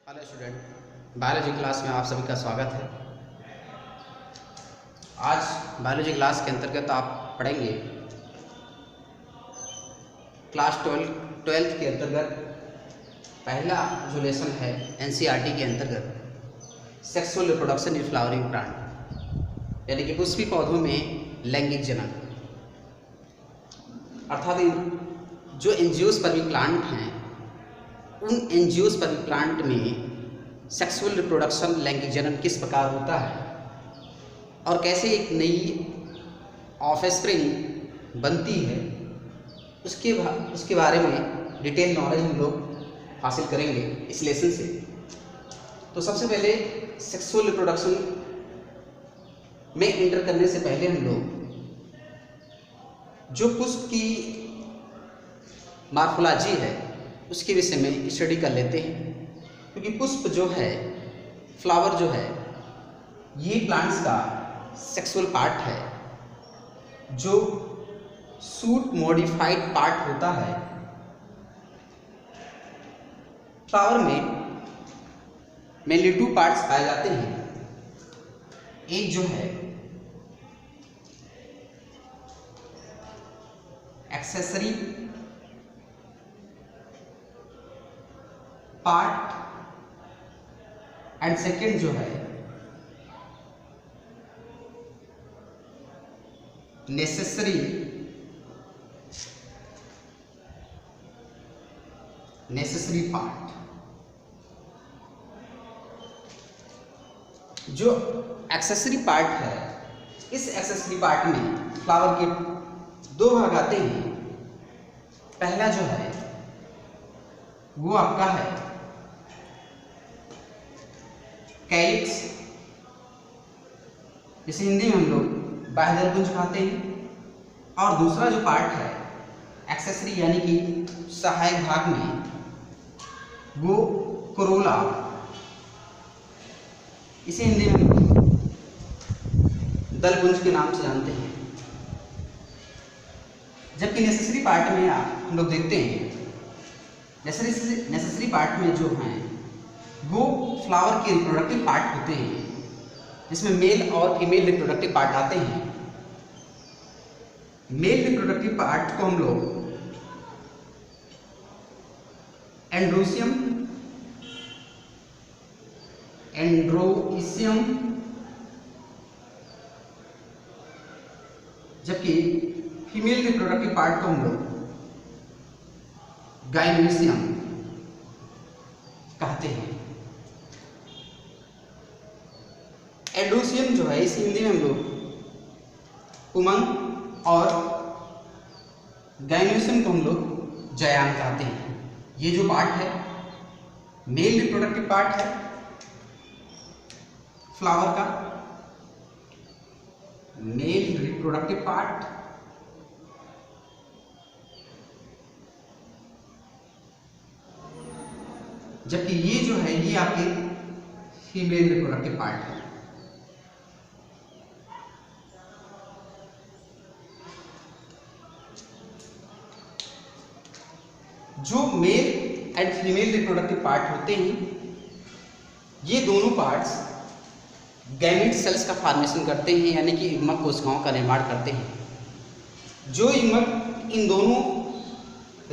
Hello student, biology class में आप सभी का स्वागत है। आज बायोलॉजी क्लास के अंतर्गत आप पढ़ेंगे क्लास ट्वेल्थ के अंतर्गत पहला जो लेसन है एनसीईआरटी के अंतर्गत sexual reproduction in flowering plant, यानी कि पुष्पी पौधों में लैंगिक जनन, अर्थात जो एंजियोस्पर्मी प्लांट हैं उन एंजियोस्पर्मी प्लांट में सेक्सुअल रिप्रोडक्शन लैंगिक जनन किस प्रकार होता है और कैसे एक नई ऑफस्प्रिंग बनती है, उसके बारे में डिटेल नॉलेज हम लोग हासिल करेंगे इस लेसन से। तो सबसे पहले सेक्सुअल रिप्रोडक्शन में एंटर करने से पहले हम लोग जो पुष्प की मॉर्फोलॉजी है उसके विषय में स्टडी कर लेते हैं, क्योंकि पुष्प जो है, फ्लावर जो है, ये प्लांट्स का सेक्सुअल पार्ट है जो सूट मॉडिफाइड पार्ट होता है। फ्लावर में मेनली 2 पार्ट्स पाए जाते हैं। एक जो है एक्सेसरी पार्ट एंड सेकेंड जो है नेसेसरी पार्ट। जो एक्सेसरी पार्ट है, इस एक्सेसरी पार्ट में फ्लावर के 2 भाग आते हैं। पहला जो है वो आपका है कैलिक्स, जिसे हिंदी में हम लोग बाह्य पुंज कहते हैं, और दूसरा जो पार्ट है एक्सेसरी यानी कि सहायक भाग में वो कोरोला, इसे हिंदी में हम लोग दलपुंज के नाम से जानते हैं। जबकि नेसेसरी पार्ट में हम लोग देखते हैं, नेसेसरी पार्ट में जो हैं वो फ्लावर के रिप्रोडक्टिव पार्ट होते हैं, जिसमें मेल और फीमेल रिप्रोडक्टिव पार्ट आते हैं। मेल रिप्रोडक्टिव पार्ट को हम लोग एंड्रोइसियम, जबकि फीमेल रिप्रोडक्टिव पार्ट को हम लोग गाइनोइसियम कहते हैं। एंड्रोइसियम जो है, इसे हिंदी में हम लोग उमंग, और गाइनोइसियम को हम लोग जयान कहते हैं। ये जो पार्ट है मेल रिप्रोडक्टिव पार्ट है फ्लावर का, मेल रिप्रोडक्टिव पार्ट, जबकि ये जो है ये आपके फीमेल रिप्रोडक्टिव पार्ट है। जो male and female reproductive part होते हैं, ये दोनों पार्ट्स गैमेट सेल्स का फॉर्मेशन करते हैं, यानी कि युग्मक कोशिकाओं का निर्माण करते हैं। जो युग्मक इन दोनों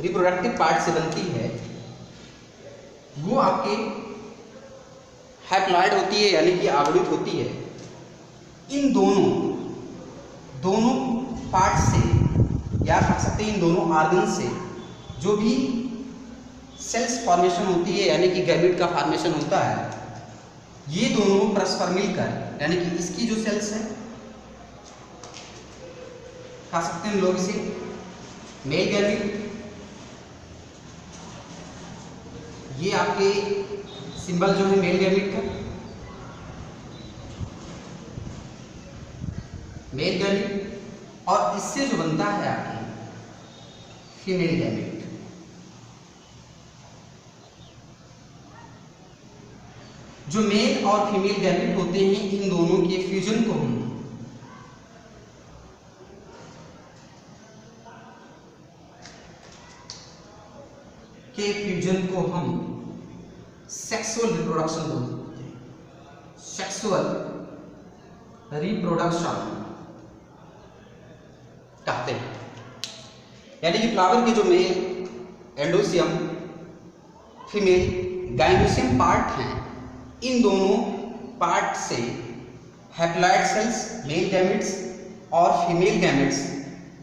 रिप्रोडक्टिव पार्ट से बनती है वो आपके हैप्लॉइड होती है, यानी कि आवृत होती है। इन दोनों पार्ट से, या कह सकते हैं इन दोनों ऑर्गन से जो भी सेल्स फॉर्मेशन होती है, यानी कि गैमेट का फॉर्मेशन होता है, ये दोनों परस्पर मिलकर, यानी कि इसकी जो सेल्स है, कह सकते हैं लोग इसे मेल गैमेट, ये आपके सिंबल जो है मेल गैमेट का, मेल गैमेट, और इससे जो बनता है आपके फीमेल गैमेट। जो मेल और फीमेल गैमेट होते हैं, इन दोनों के फ्यूजन को हम सेक्सुअल रिप्रोडक्शन बोलते हैं, सेक्सुअल रिप्रोडक्शन कहते हैं। यानी कि फ्लावर के जो male androecium, female gynoecium part हैं, इन दोनों पार्ट से हैप्लॉइड सेल्स, मेल गैमेट्स और फीमेल गैमेट्स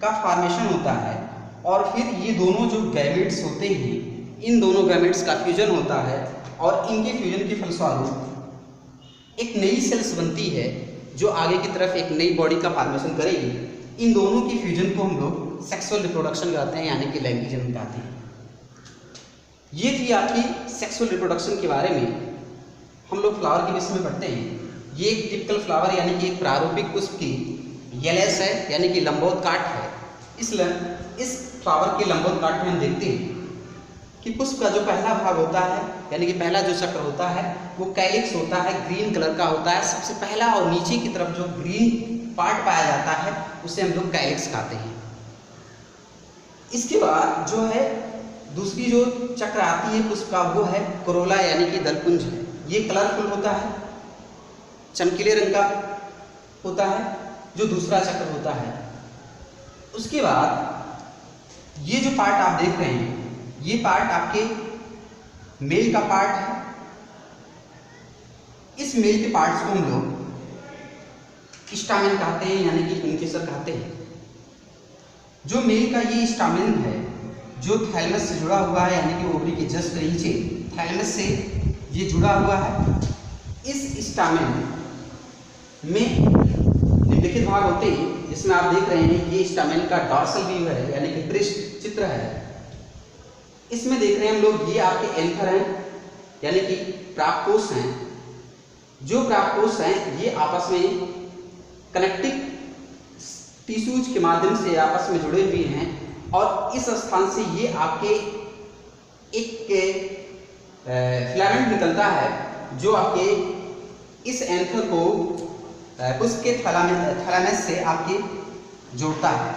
का फॉर्मेशन होता है, और फिर ये दोनों जो गैमेट्स होते हैं, इन दोनों गैमेट्स का फ्यूजन होता है, और इनके फ्यूजन के फलस्वरूप एक नई सेल्स बनती है जो आगे की तरफ एक नई बॉडी का फॉर्मेशन करेगी। इन दोनों की फ्यूजन को हम लोग सेक्सुअल रिप्रोडक्शन कहते हैं, यानी कि लैंगिक जन्म कहते हैं। ये थी आपकी सेक्सुअल रिप्रोडक्शन के बारे में। हम लोग फ्लावर के विषय में पढ़ते हैं। ये एक टिपिकल फ्लावर यानी कि एक प्रारूपिक पुष्प की येलेस है, यानी कि लंबवत काट है। इस फ्लावर के लंबवत काट में हम देखते हैं कि पुष्प का जो पहला भाग होता है, यानी कि पहला जो चक्र होता है, वो कैलिक्स होता है, ग्रीन कलर का होता है सबसे पहला, और नीचे की तरफ जो ग्रीन पार्ट पाया जाता है उसे हम लोग कैलिक्स कहते हैं। इसके बाद जो है दूसरी जो चक्र आती है पुष्प का, वो है कोरोला, यानी कि दलपुंज है। ये कलरफुल होता है, चमकीले रंग का होता है, जो दूसरा चक्र होता है। उसके बाद ये जो पार्ट आप देख रहे हैं, ये पार्ट आपके मेल का पार्ट है। इस मेल के पार्ट्स को हम लोग स्टामेन कहते हैं, यानी कि इंकेसर कहते हैं। जो मेल का ये स्टामेन है, जो थैलेमस से जुड़ा हुआ है, यानी कि ओवरी के जस्ट नीचे थैलेमस से ये जुड़ा हुआ है। इस स्टामेन में निम्नलिखित भाग होते हैं, जिसमें आप देख रहे हैं ये स्टामेन का डॉर्सल व्यू है, यानी कि पृष्ठ चित्र है। इसमें देख रहे हैं हम लोग, ये आपके एंथर हैं, यानी कि प्राप्तकोश हैं। जो प्राप्तकोश हैं ये आपस में कनेक्टिव टिश्यूज के माध्यम से आपस में जुड़े हुए हैं, और इस स्थान से ये आपके एक फिलामेंट निकलता है, जो आपके इस एंथर को पुष्प के थैलेमस से आपके जोड़ता है।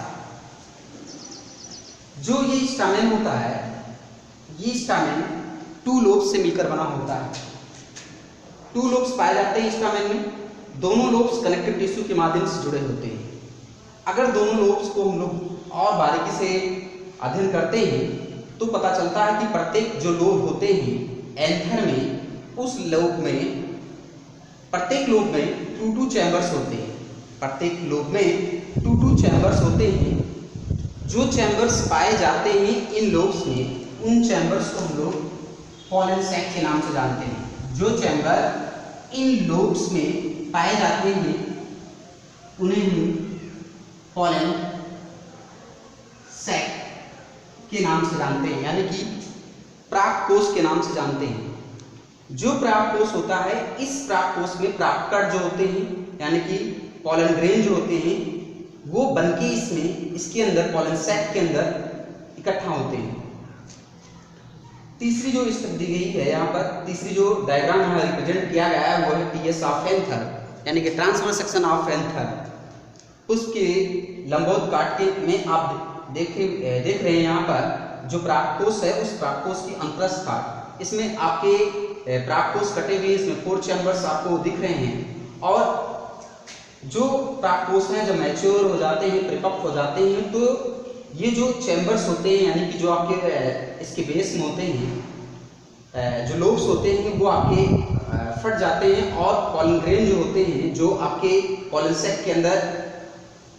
जो ये स्टामेन होता है, ये स्टामेन 2 लोब्स से मिलकर बना होता है। 2 लोब्स पाए जाते हैं स्टामेन में। दोनों लोब्स कनेक्टिव टिश्यू के माध्यम से जुड़े होते हैं। अगर दोनों लोब्स को हम लोग और बारीकी से अध्ययन करते हैं तो पता चलता है कि प्रत्येक जो लोब होते हैं एंथर में, उस लोब में प्रत्येक लोब में 2 चैम्बर्स होते हैं। प्रत्येक लोब में 2 चैम्बर्स होते हैं। जो चैम्बर्स पाए जाते हैं इन लोब्स में, उन चैम्बर्स को हम लोग पॉलन सैक के नाम से जानते हैं। जो चैम्बर इन लोब्स में पाए जाते हैं उन्हें हम पॉलन सैक के नाम से जानते हैं, यानी कि प्राप्तकोश के नाम से जानते हैं। जो प्राप्तकोश होता है, इस प्राप्तकोश में प्राप्तकण जो होते हैं, यानी कि पॉलन ग्रेन जो होते हैं, वो बनके इसके अंदर पॉलन सैक के अंदर इकट्ठा होते हैं। तीसरी जो स्टेप दी गई है यहाँ पर, तीसरी जो डायग्राम यहाँ रिप्रेजेंट किया गया है, वो है टीएस ऑफ एंथर, यानी कि ट्रांसवर्स सेक्शन ऑफ एंथर। उसके लंबवत काट के में आप देख रहे हैं यहाँ पर जो प्राप्तकोश है, उस प्राप्तकोश की अंतरस्थ काट, इसमें आपके प्राप्तकोश कटे हुए, इसमें 4 चैम्बर्स आपको दिख रहे हैं। और जो प्राप्तकोश हैं जब मैच्योर हो जाते हैं, परिपक्व हो जाते हैं, तो ये जो चैम्बर्स होते हैं, यानी कि जो आपके इसके बेस में होते हैं, जो लोब्स होते हैं, वो आपके फट जाते हैं, और पॉलन ग्रेन जो होते हैं, जो आपके पॉलन सैक के अंदर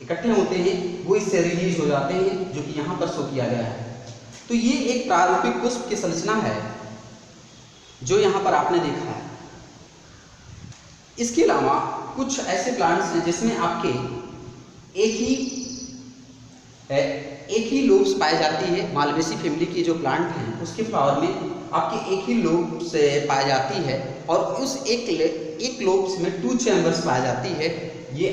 इकट्ठे होते हैं, वो इससे रिलीज हो जाते हैं, जो कि यहाँ पर शो किया गया है। तो ये एक प्रारूपिक पुष्प की संरचना है जो यहाँ पर आपने देखा है। इसके अलावा कुछ ऐसे प्लांट्स हैं जिसमें आपके एक ही लोब्स पाई जाती है। मालवेसी फैमिली की जो प्लांट हैं, उसके फ्लावर में आपके एक ही लोब से पाई जाती है, और उस एक लोब्स में 2 चैम्बर्स पाई जाती है। ये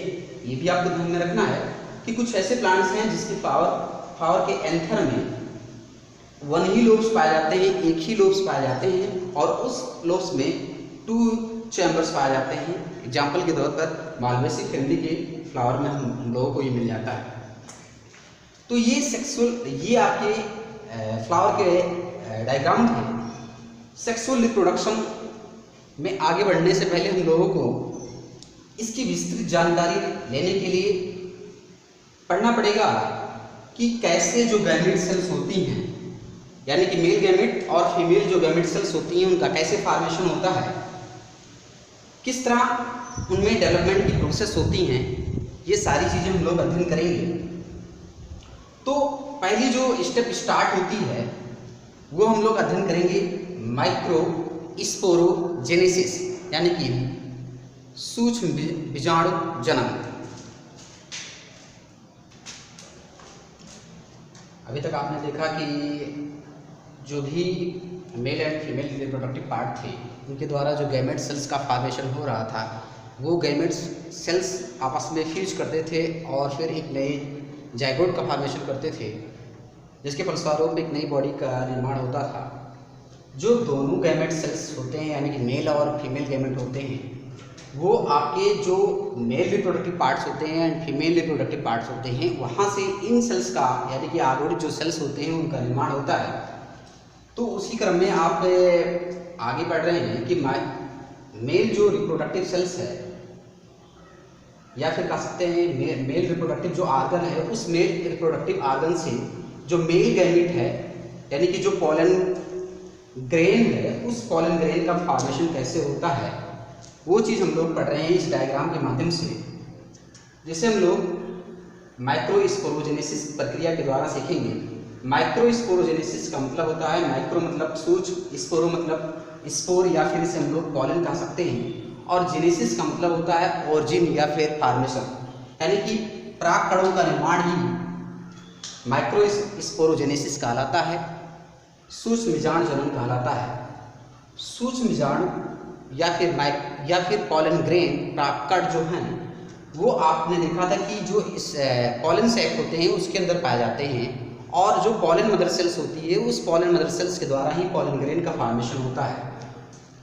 भी आपको ध्यान में रखना है कि कुछ ऐसे प्लांट्स हैं जिसके फ्लावर के एंथर में 1 ही लोब्स पाए जाते हैं, एक ही लोब्स पाए जाते हैं, और उस लोब्स में 2 चैम्बर्स पाए जाते हैं। एग्जाम्पल के तौर पर मालवेसी फैमिली के फ्लावर में हम लोगों को ये मिल जाता है। तो ये आपके फ्लावर के डायग्राम थे। सेक्सुअल रिप्रोडक्शन में आगे बढ़ने से पहले हम लोगों को इसकी विस्तृत जानकारी लेने के लिए पढ़ना पड़ेगा कि कैसे जो गैमेट सेल्स होती हैं, यानी कि मेल गैमेट और फीमेल जो गैमेट सेल्स होती हैं उनका कैसे फॉर्मेशन होता है, किस तरह उनमें डेवलपमेंट की प्रोसेस होती हैं, ये सारी चीज़ें हम लोग अध्ययन करेंगे। तो पहली जो स्टेप स्टार्ट होती है वो हम लोग अध्ययन करेंगे माइक्रोस्पोरोजेनेसिस, यानी कि सूक्ष्म बीजाणु जन्म। अभी तक आपने देखा कि जो भी male and female reproductive part थे उनके द्वारा जो गैमेट सेल्स का फॉर्मेशन हो रहा था, वो गैमेट सेल्स आपस में फ्यूज करते थे और फिर एक नए जाइगोट का फॉर्मेशन करते थे, जिसके फलस्वरूप एक नई बॉडी का निर्माण होता था। जो दोनों गैमेट सेल्स होते हैं, यानी कि मेल और फीमेल गैमेट होते हैं, वो आपके जो मेल रिप्रोडक्टिव पार्ट्स होते हैं एंड फीमेल रिप्रोडक्टिव पार्ट्स होते हैं, वहाँ से इन सेल्स का, यानी कि आगे जो सेल्स होते हैं उनका निर्माण होता है। तो उसी क्रम में आप आगे बढ़ रहे हैं कि मेल जो रिप्रोडक्टिव सेल्स है, या फिर कह सकते हैं मेल रिप्रोडक्टिव जो आर्गन है, उस मेल रिप्रोडक्टिव आर्गन से जो मेल गैमेट है, यानी कि जो पॉलन ग्रेन है, उस पॉलन ग्रेन का फॉर्मेशन कैसे होता है, वो चीज़ हम लोग पढ़ रहे हैं इस डायग्राम के माध्यम से, जिसे हम लोग माइक्रोस्पोरोजेनेसिस प्रक्रिया के द्वारा सीखेंगे। माइक्रोस्पोरोजेनेसिस का मतलब होता है, माइक्रो मतलब सूक्ष्म, स्पोरो मतलब स्पोर या फिर इसे हम लोग पॉलन कह सकते हैं, और जेनेसिस का मतलब होता है ओरिजिन या फिर फॉर्मेशन, यानी कि प्राक कणों का निर्माण ही माइक्रोस्पोरोजेनेसिस कहलाता है, सूक्ष्म बीजाणु जन्म कहलाता है। सूक्ष्म बीजाणु या फिर पॉलन ग्रेन प्राककण जो हैं, वो आपने देखा था कि जो इस पॉलन सैक होते हैं उसके अंदर पाए जाते हैं, और जो पॉलन मदर सेल्स होती है उस पॉलन मदर सेल्स के द्वारा ही पॉलन ग्रेन का फॉर्मेशन होता है।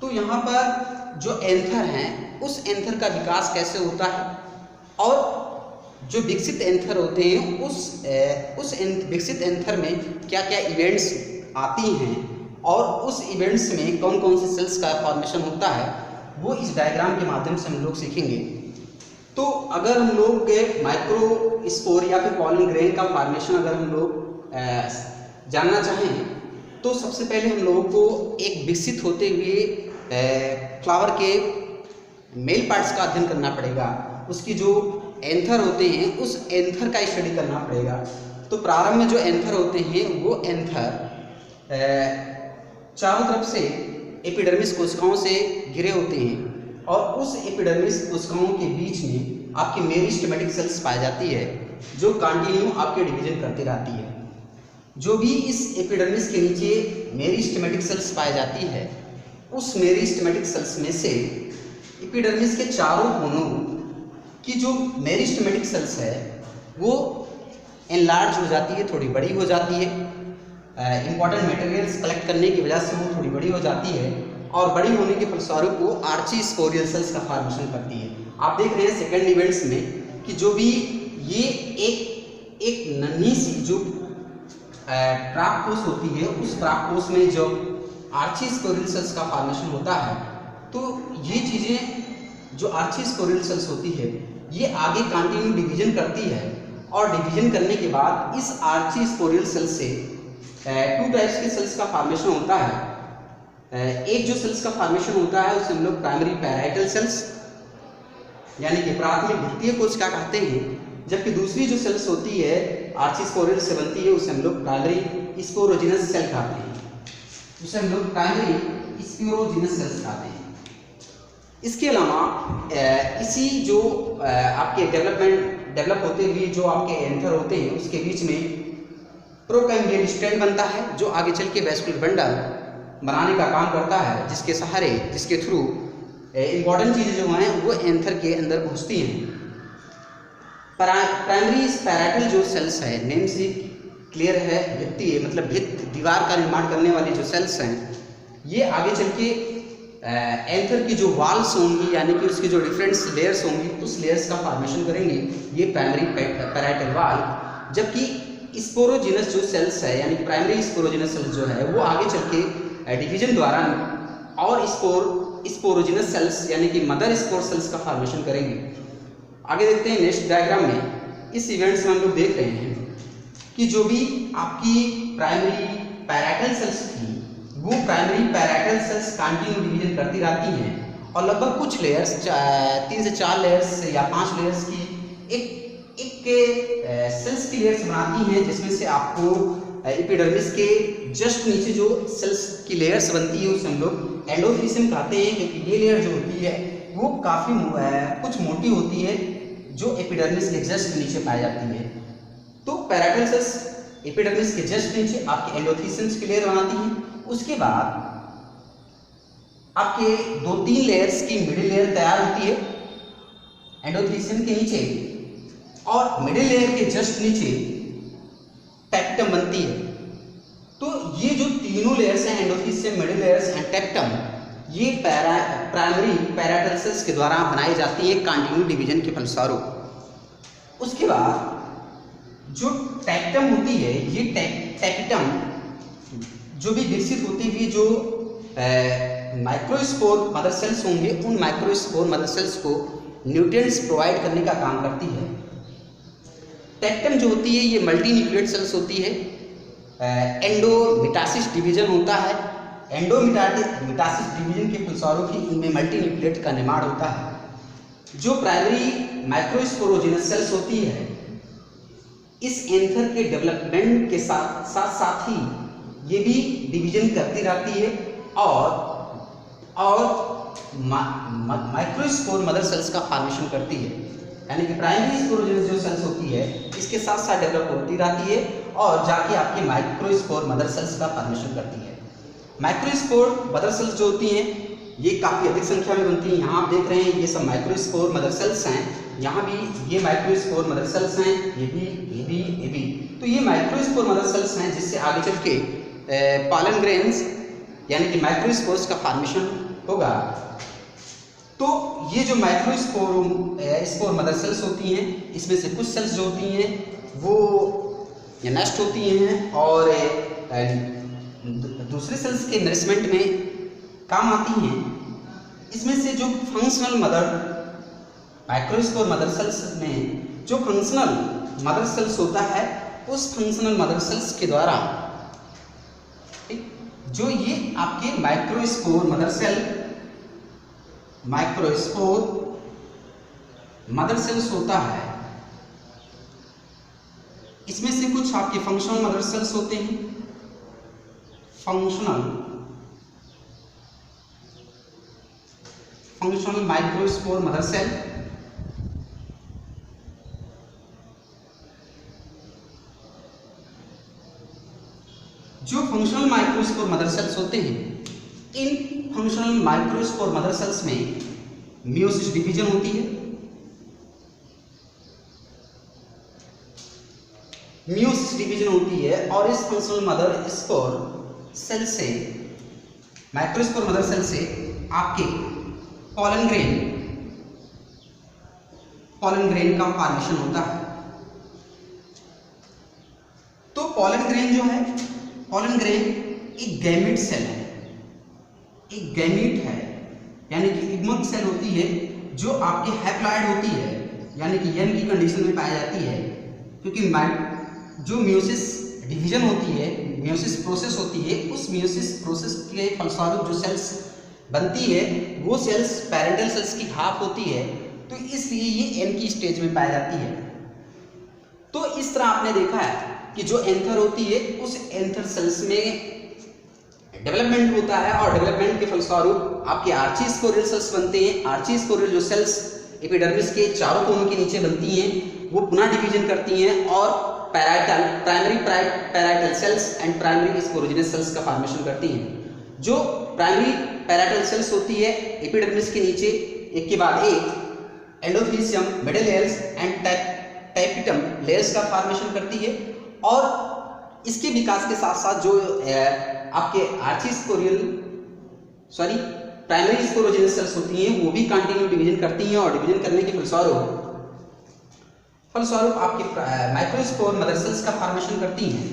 तो यहाँ पर जो एंथर हैं, उस एंथर का विकास कैसे होता है, और जो विकसित एंथर होते हैं उस विकसित एंथर में क्या क्या इवेंट्स आती हैं, और उस इवेंट्स में कौन कौन से सेल्स का फॉर्मेशन होता है, वो इस डायग्राम के माध्यम से हम लोग सीखेंगे। तो अगर हम लोग माइक्रोस्पोर या फिर पॉलन ग्रेन का फॉर्मेशन अगर हम लोग जानना चाहें, तो सबसे पहले हम लोगों को एक विकसित होते हुए फ्लावर के मेल पार्ट्स का अध्ययन करना पड़ेगा। उसकी जो एंथर होते हैं उस एंथर का स्टडी करना पड़ेगा। तो प्रारंभ में जो एंथर होते हैं वो एंथर चारों तरफ से एपिडर्मिस कोशिकाओं से घिरे होते हैं, और उस एपिडर्मिस कोशिकाओं के बीच में आपकी मेरिस्टेमेटिक सेल्स पाई जाती है, जो कंटिन्यू आपके डिवीजन करती रहती है। जो भी इस एपिडर्मिस के नीचे मेरिस्टेमेटिक सेल्स पाई जाती है, उस मेरिस्टेमेटिक सेल्स में से एपिडर्मिस के चारों कोनों की जो मेरिस्टेमेटिक सेल्स है वो एनलार्ज हो जाती है, थोड़ी बड़ी हो जाती है। इंपॉर्टेंट मटेरियल्स कलेक्ट करने की वजह से वो थोड़ी बड़ी हो जाती है, और बड़ी होने के फलस्वरूप वो आर्ची स्पोरियल सेल्स का फॉर्मेशन करती है। आप देख रहे हैं सेकेंड इवेंट्स में कि जो भी ये एक नन्ही सी जो प्राककोश होती है, उस प्राककोश में जो आर्ची स्पोरियल सेल्स का फॉर्मेशन होता है, तो ये चीज़ें जो आर्ची स्पोरियल सेल्स होती है ये आगे कंटिन्यू डिवीजन करती है, और डिवीजन करने के बाद इस आर्ची स्पोरियल सेल से टू टाइप्स के सेल्स का फॉर्मेशन होता है। एक जो सेल्स का फॉर्मेशन होता है उसे हम लोग प्राइमरी पैराइटल सेल्स, यानी कि प्राथमिक भित्तीय कोशिका कहते हैं, जबकि दूसरी जो सेल्स होती है आर्ची स्पोरियल से बनती है, उसे हम लोग प्राइमरी स्पोरोजिनस सेल कहते हैं, उसे हम लोग प्राइमरी स्पोरोजिनस सेल्स कहते हैं। इसके अलावा इसी जो आपके डेवलप होते हुए जो आपके एंथर होते हैं उसके बीच में प्रोकैम्बियल स्ट्रैंड बनता है, जो आगे चल के वैस्कुलर बंडल बनाने का काम करता है, जिसके थ्रू इंपॉर्टेंट चीज़ें जो हैं वो एंथर के अंदर घुसती हैं। प्राइमरी पैराइटल जो सेल्स है, नेम से क्लियर है, भित्तीय मतलब दीवार का निर्माण करने वाली जो सेल्स हैं, ये आगे चल के एंथर की जो वॉल्स होंगी, यानी कि उसकी जो डिफरेंट लेयर्स होंगी, उस लेयर्स का फॉर्मेशन करेंगे, ये प्राइमरी पैराइटल वॉल। जबकि स्पोरोजिनस जो सेल्स है, यानी कि प्राइमरी स्पोरोजिनस सेल्स जो है वो आगे चल के डिवीजन द्वारा और स्पोरोजिनस सेल्स यानी कि मदर स्पोर सेल्स का फॉर्मेशन करेंगे। आगे देखते हैं नेक्स्ट डायग्राम में। इस इवेंट्स में हम लोग देख रहे हैं कि जो भी आपकी प्राइमरी पैराइटल सेल्स थी वो primary parietal cells continue division करती रहती हैं और लगभग कुछ लेयर्स 3 से 4 लेयर्स या 5 लेयर्स की एक सेल्स की लेयर्स बनाती हैं, जिसमें से आपको एपिडर्मिस के जस्ट नीचे जो सेल्स की लेयर्स बनती है उसे हम लोग एंडोथीसियम कहते हैं, क्योंकि ये लेयर जो होती है वो काफ़ी कुछ मोटी होती है जो एपिडर्मिस के जस्ट नीचे पाई जाती है। तो पैराइटल सेल्स एपिडर्मिस के जस्ट नीचे आपके एंडोथीसियम्स की लेयर बनाती हैं। उसके बाद आपके 2-3 लेयर्स की मिडिल लेयर तैयार होती है एंडोथीसियम के नीचे, और मिडिल लेयर के जस्ट नीचे टेक्टम बनती है। तो ये जो तीनों लेयर्स हैं endothecium, middle layers and tectum, ये प्राइमरी पैराइटल सेल्स के द्वारा बनाई जाती है कंटिन्यू डिवीजन के फलस्वरूप। उसके बाद जो टेक्टम होती है, ये टेक्टम जो भी विकसित होती हुई जो माइक्रोस्पोर मदर सेल्स होंगे उन माइक्रोस्पोर मदर सेल्स को न्यूट्रिएंट्स प्रोवाइड करने का काम करती है। टेक्टम जो होती है ये मल्टी न्यूक्लिएट सेल्स होती है। एंडोमिटासिस डिवीजन होता है। एंडोमिटासिस डिवीजन के फलस्वरूप ही इनमें मल्टी न्यूक्लिएट का निर्माण होता है। जो प्राइमरी माइक्रोस्पोरोजिनस सेल्स होती है, इस एंथर के डेवलपमेंट के साथ ही ये भी डिवीजन करती रहती है और माइक्रोस्पोर मदर सेल्स का फॉर्मेशन करती है। यानी कि प्राइमरी स्पोरोजिनस जो सेल्स होती है इसके साथ साथ डेवलप होती रहती है और जाके आपके माइक्रोस्पोर मदर सेल्स का फॉर्मेशन करती है। माइक्रोस्पोर मदर सेल्स जो होती हैं ये काफ़ी अधिक संख्या में बनती हैं। यहाँ आप देख रहे हैं ये सब माइक्रोस्पोर मदर सेल्स हैं। यहाँ भी ये माइक्रोस्पोर मदर सेल्स हैं, ये भी। तो ये माइक्रोस्पोर मदर सेल्स हैं जिससे आगे चल के पॉलन ग्रेन्स यानी कि माइक्रोस्पोर्स का फॉर्मेशन होगा। तो ये जो माइक्रोस्पोर मदर सेल्स होती हैं इसमें से कुछ सेल्स जो होती हैं वो नष्ट होती हैं और दूसरे सेल्स के नरिशमेंट में काम आती हैं। इसमें से जो फंक्शनल माइक्रोस्पोर मदर सेल्स में जो फंक्शनल मदर सेल्स होता है उस फंक्शनल मदर सेल्स के द्वारा जो ये आपके माइक्रोस्पोर मदर सेल्स होता है, इसमें से कुछ आपके फंक्शनल मदर सेल्स होते हैं। फंक्शनल माइक्रोस्पोर मदर सेल, जो फंक्शनल माइक्रोस्पोर मदर सेल्स होते हैं, इन फंक्शनल माइक्रोस्पोर मदर सेल्स में मियोसिस डिवीजन होती है। मियोसिस डिवीजन होती है और इस फंक्शनल मदर स्पोर सेल से माइक्रोस्पोर मदर सेल से आपके पॉलन ग्रेन का फॉर्मेशन होता है। तो पॉलन ग्रेन जो है, पॉलन ग्रेन एक गैमीट सेल है, एक गैमीट है यानी कि युग्मक सेल होती है जो आपके हैप्लॉइड होती है यानी कि यंग की कंडीशन में पाई जाती है। क्योंकि जो मियोसिस डिवीजन होती है, मियोसिस प्रोसेस होती है, उस मियोसिस प्रोसेस के फलस्वरूप जो सेल्स बनती है वो सेल्स पैरेंटल सेल्स की हाफ होती है, तो इसलिए ये एन की स्टेज में पाई जाती है। तो इस तरह आपने देखा है कि जो एंथर होती है उस एंथर सेल्स में डेवलपमेंट होता है और डेवलपमेंट के फलस्वरूप आपके आर्ची स्पोरियल सेल्स बनते हैं। आर्ची स्पोरियल जो सेल्स एपिडर्मिस के चारों कोनों के नीचे बनती हैं वो पुनः डिवीजन करती हैं और primary parietal cells and primary sporogenous sales का फॉर्मेशन करती हैं। जो प्राइमरी पैराइटल सेल्स होती है एपिडर्मिस के नीचे एक के बाद एक endothecium, middle layers and tapetum layers का फॉर्मेशन करती है और इसके विकास के साथ साथ जो आपके प्राइमरी स्पोरोजिनस सेल्स होती हैं वो भी कंटिन्यू डिवीजन करती हैं और डिवीजन करने के फलस्वरूप आपके माइक्रोस्पोर मदर सेल्स का फॉर्मेशन करती हैं।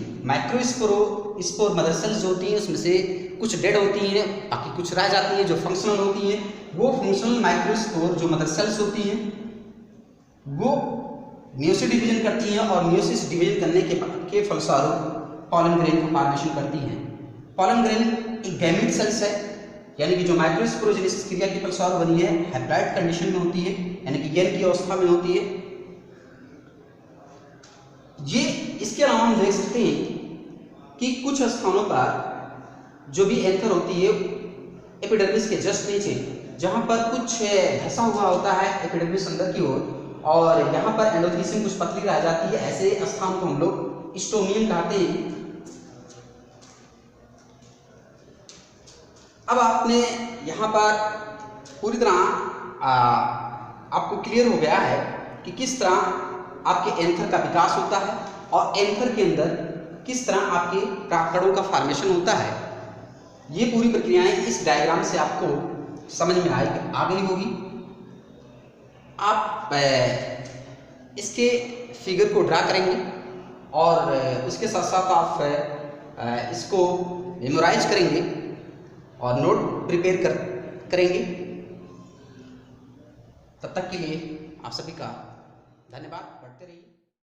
स्पोर मदर सेल्स जो होती हैं उसमें से कुछ डेड होती हैं, बाकी कुछ रह जाती हैं जो फंक्शनल होती हैं। वो फंक्शनल माइक्रोस्पोर जो मदर सेल्स होती हैं वो मियोसिस डिवीजन करती हैं और मियोसिस डिवीजन करने के फलस्वरूप पॉलन ग्रेन का फॉर्मेशन करती हैं। पॉलन ग्रेन एक गैमीट सेल्स है, यानी कि जो माइक्रोस्पोरोजेनेसिस क्रिया के फलस्वरूप बनी है, हैप्लॉइड कंडीशन में होती है, यानी कि गेन की अवस्था में होती है। ये इसके अलावा हम देख सकते हैं कि कुछ स्थानों पर जो भी एंथर होती है एपिडर्मिस के जस्ट नीचे, जहां पर कुछ धंसा हुआ होता है एपिडर्मिस अंदर की ओर, और यहाँ पर एंडोथीसियम कुछ पतली रह जाती है, ऐसे स्थान को हम लोग स्टोमियम कहते हैं। अब आपने यहाँ पर पूरी तरह आपको क्लियर हो गया है कि किस तरह आपके एंथर का विकास होता है और एंथर के अंदर किस तरह आपके प्राकड़ों का फॉर्मेशन होता है। ये पूरी प्रक्रियाएं इस डायग्राम से आपको समझ में आ गई होगी। आप इसके फिगर को ड्रा करेंगे और उसके साथ साथ आप इसको मेमोराइज करेंगे और नोट प्रिपेयर करेंगे। तब तक के लिए आप सभी का धन्यवाद।